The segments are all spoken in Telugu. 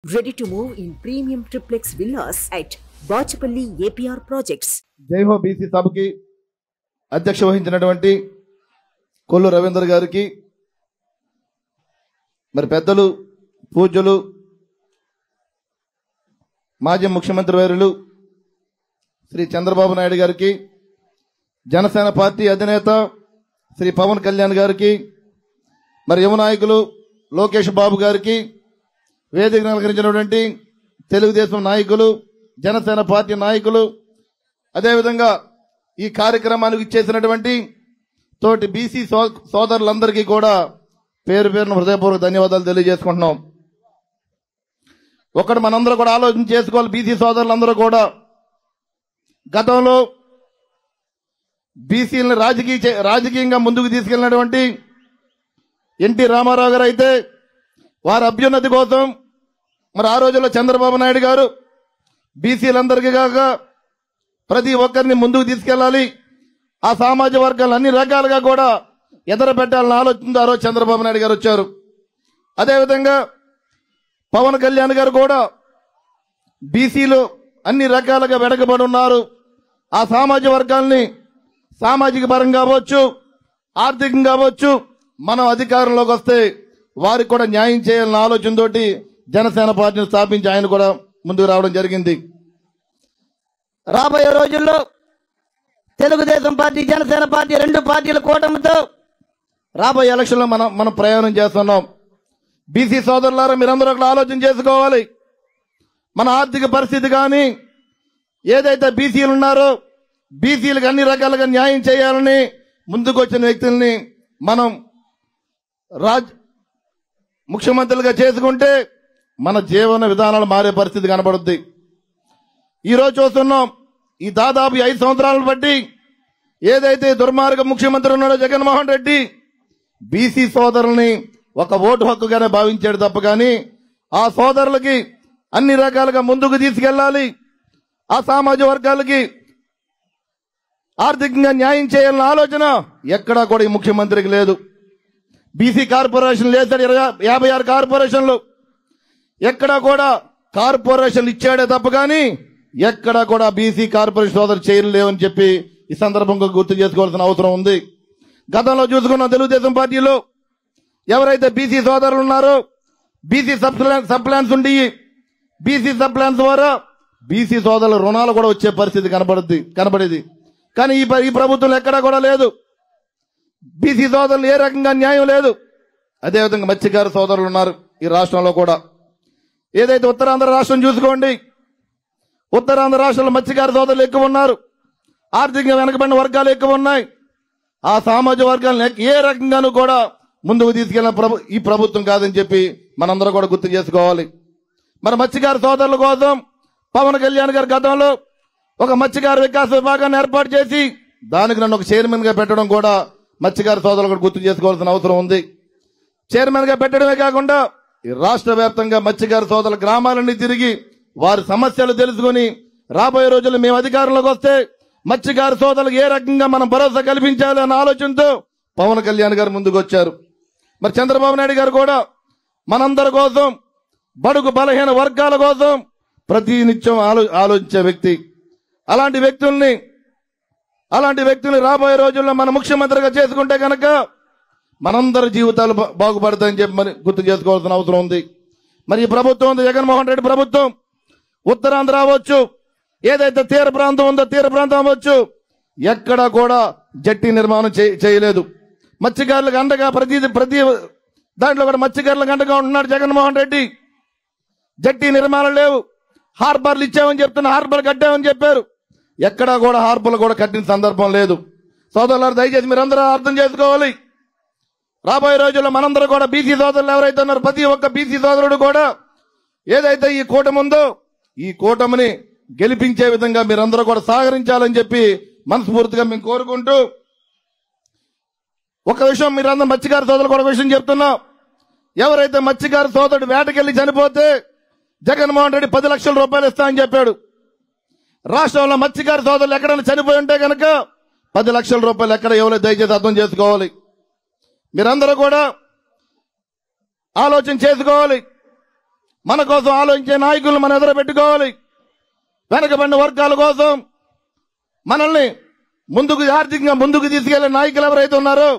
Ready to move in premium triplex villas at Bachapalli APR projects. జై హో బీసీ సభకి అధ్యక్ష వహించినటువంటి కొల్లు రవీంద్ర గారికి మరి పెద్దలు పూజ్యులు మాజీ ముఖ్యమంత్రి వర్యులు శ్రీ చంద్రబాబు నాయుడు గారికి జనసేన పార్టీ అధినేత శ్రీ పవన్ కళ్యాణ్ గారికి మరి యువ నాయకులు లోకేష్ బాబు గారికి వేదికను అలంకరించినటువంటి తెలుగుదేశం నాయకులు జనసేన పార్టీ నాయకులు అదేవిధంగా ఈ కార్యక్రమానికి ఇచ్చేసినటువంటి తోటి బీసీ సోదరులందరికీ కూడా పేరు పేరున హృదయపూర్వక ధన్యవాదాలు తెలియజేసుకుంటున్నాం. ఒకటి మనందరూ కూడా ఆలోచన చేసుకోవాలి. బీసీ సోదరులందరూ కూడా గతంలో బీసీలను రాజకీయంగా ముందుకు తీసుకెళ్లినటువంటి ఎన్టీ రామారావు గారు అయితే వారి అభ్యున్నతి కోసం మరి ఆ రోజుల్లో చంద్రబాబు నాయుడు గారు బీసీలందరికీ కాక ప్రతి ఒక్కరిని ముందుకు తీసుకెళ్లాలి, ఆ సామాజిక వర్గాలు అన్ని రకాలుగా కూడా ఎదరబెట్టాలని ఆలోచనతో ఆ రోజు చంద్రబాబు నాయుడు గారు వచ్చారు. అదేవిధంగా పవన్ కళ్యాణ్ గారు కూడా బీసీలు అన్ని రకాలుగా వెనకబడి ఉన్నారు, ఆ సామాజిక వర్గాల్ని సామాజిక పరంగా కావచ్చు ఆర్థికంగా కావచ్చు మనం అధికారంలోకి వస్తే వారికి కూడా న్యాయం చేయాలన్న ఆలోచనతోటి జనసేన పార్టీని స్థాపించి ఆయన కూడా ముందుకు రావడం జరిగింది. రాబోయే రోజుల్లో తెలుగుదేశం పార్టీ జనసేన పార్టీ రెండు పార్టీల కూటమితో రాబోయే ఎలక్షన్లో మనం ప్రయాణం చేస్తున్నాం. బీసీ సోదరులారా మీరందరూ ఒకటి ఆలోచన చేసుకోవాలి. మన ఆర్థిక పరిస్థితి కానీ ఏదైతే బీసీలు ఉన్నారో బీసీలకు అన్ని రకాలుగా న్యాయం చేయాలని ముందుకు వచ్చిన వ్యక్తుల్ని మనం ముఖ్యమంత్రులుగా చేసుకుంటే మన జీవన విధానాలు మారే పరిస్థితి కనబడుద్ది. ఈరోజు చూస్తున్నాం ఈ దాదాపు 5 సంవత్సరాలను బట్టి ఏదైతే దుర్మార్గ ముఖ్యమంత్రి ఉన్నాడో జగన్మోహన్ రెడ్డి బీసీ సోదరుల్ని ఒక ఓటు హక్కుగానే భావించాడు తప్ప కానీ ఆ సోదరులకి అన్ని రకాలుగా ముందుకు తీసుకెళ్లాలి, ఆ సామాజిక వర్గాలకి ఆర్థికంగా న్యాయం చేయాలన్న ఆలోచన ఎక్కడా కూడా ఈ ముఖ్యమంత్రికి లేదు. బీసీ కార్పొరేషన్ లేసాడు 56 కార్పొరేషన్లు, ఎక్కడా కూడా కార్పొరేషన్లు ఇచ్చాడే తప్ప కానీ ఎక్కడా కూడా బీసీ కార్పొరేషన్ సోదరు చేయలేవని చెప్పి ఈ సందర్భంగా గుర్తు చేసుకోవాల్సిన అవసరం ఉంది. గతంలో చూసుకున్న తెలుగుదేశం పార్టీలో ఎవరైతే బీసీ సోదరులు ఉన్నారో బీసీ సబ్ ప్లాన్స్ ఉండి బీసీ సబ్ ప్లాన్స్ ద్వారా బీసీ సోదరుల రుణాలు కూడా వచ్చే పరిస్థితి కనబడేది. కానీ ఈ ప్రభుత్వం ఎక్కడా కూడా లేదు. బీసీ సోదరులు ఏ రకంగా న్యాయం లేదు. అదేవిధంగా మత్స్యకార సోదరులు ఉన్నారు ఈ రాష్ట్రంలో కూడా. ఏదైతే ఉత్తరాంధ్ర రాష్ట్రం చూసుకోండి, ఉత్తరాంధ్ర రాష్ట్రంలో మత్స్యకార సోదరులు ఎక్కువ ఉన్నారు, ఆర్థికంగా వెనకబడిన వర్గాలు ఎక్కువ ఉన్నాయి. ఆ సామాజిక వర్గాలను ఏ రకంగానూ కూడా ముందుకు తీసుకెళ్లిన ఈ ప్రభుత్వం కాదని చెప్పి మనందరూ కూడా గుర్తు చేసుకోవాలి. మరి మత్స్యకార సోదరుల కోసం పవన్ కళ్యాణ్ గారు గతంలో ఒక మత్స్యకార వికాస విభాగాన్ని ఏర్పాటు చేసి దానికి నన్ను ఒక చైర్మన్ గా పెట్టడం కూడా మత్స్యకార సోదరులు కూడా గుర్తు చేసుకోవాల్సిన అవసరం ఉంది. చైర్మన్ గా పెట్టడమే కాకుండా ఈ రాష్ట్ర వ్యాప్తంగా మత్స్యకార సోదరుల గ్రామాలన్నీ తిరిగి వారి సమస్యలు తెలుసుకుని రాబోయే రోజుల్లో మేము అధికారంలోకి వస్తే మత్స్యకార సోదరులకు ఏ రకంగా మనం భరోసా కల్పించాలి అన్న ఆలోచనతో పవన్ కళ్యాణ్ గారు ముందుకు వచ్చారు. మరి చంద్రబాబు నాయుడు గారు కూడా మనందరి కోసం బడుగు బలహీన వర్గాల కోసం ప్రతినిత్యం ఆలోచించే వ్యక్తి. అలాంటి వ్యక్తుల్ని రాబోయే రోజుల్లో మన ముఖ్యమంత్రిగా చేసుకుంటే కనుక మనందరి జీవితాలు బాగుపడతాయని చెప్పి మరి గుర్తు చేసుకోవాల్సిన అవసరం ఉంది. మరి ఈ ప్రభుత్వం ఉంది జగన్మోహన్ రెడ్డి ప్రభుత్వం, ఉత్తరాంధ్ర అవ్వచ్చు ఏదైతే తీర ప్రాంతం ఉందో తీర ప్రాంతం అవ్వచ్చు ఎక్కడా కూడా జట్టి నిర్మాణం చేయలేదు. మత్స్యకారులకు అండగా ప్రతి దాంట్లో కూడా మత్స్యకారులకు అండగా ఉంటున్నాడు జగన్మోహన్ రెడ్డి. జట్టి నిర్మాణం లేవు, హార్బర్లు ఇచ్చామని చెప్తున్నా, హార్బర్ కట్టామని చెప్పారు, ఎక్కడా కూడా హార్బర్లు కూడా కట్టిన సందర్భం లేదు. సోదరులారు దయచేసి మీరందరూ అర్థం చేసుకోవాలి. రాబోయే రోజుల్లో మనందరూ కూడా బీసీ సోదరులు ఎవరైతే ఉన్నారో ప్రతి ఒక్క బీసీ సోదరుడు కూడా ఏదైతే ఈ కూటమి ఉందో ఈ కూటమిని గెలిపించే విధంగా మీరందరూ కూడా సహకరించాలని చెప్పి మనస్ఫూర్తిగా మేము కోరుకుంటూ ఒక విషయం మీరందరూ మత్స్యకార సోదరులు కూడా ఒక విషయం చెప్తున్నా. ఎవరైతే మత్స్యకార సోదరుడు వేటకెళ్లి చనిపోతే జగన్మోహన్ రెడ్డి 10 లక్షల రూపాయలు ఇస్తా అని చెప్పాడు. రాష్ట్రంలో మత్స్యకార సోదరులు ఎక్కడైనా చనిపోయి ఉంటే కనుక 10 లక్షల రూపాయలు ఎక్కడ ఇవ్వలేదు. దయచేసి అర్థం చేసుకోవాలి. మీరందరూ కూడా ఆలోచన చేసుకోవాలి. మన కోసం ఆలోచించే నాయకులను మనం ఎదురు పెట్టుకోవాలి. వెనకబడిన వర్గాల కోసం మనల్ని ముందుకు ఆర్థికంగా ముందుకు తీసుకెళ్లే నాయకులు ఎవరైతే ఉన్నారో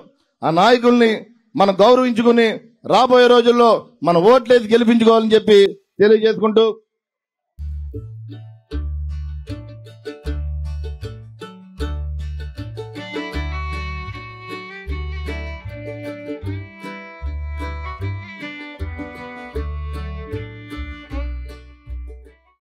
ఆ నాయకుల్ని మనం గౌరవించుకుని రాబోయే రోజుల్లో మన ఓట్లేసి గెలిపించుకోవాలని చెప్పి తెలియజేసుకుంటూ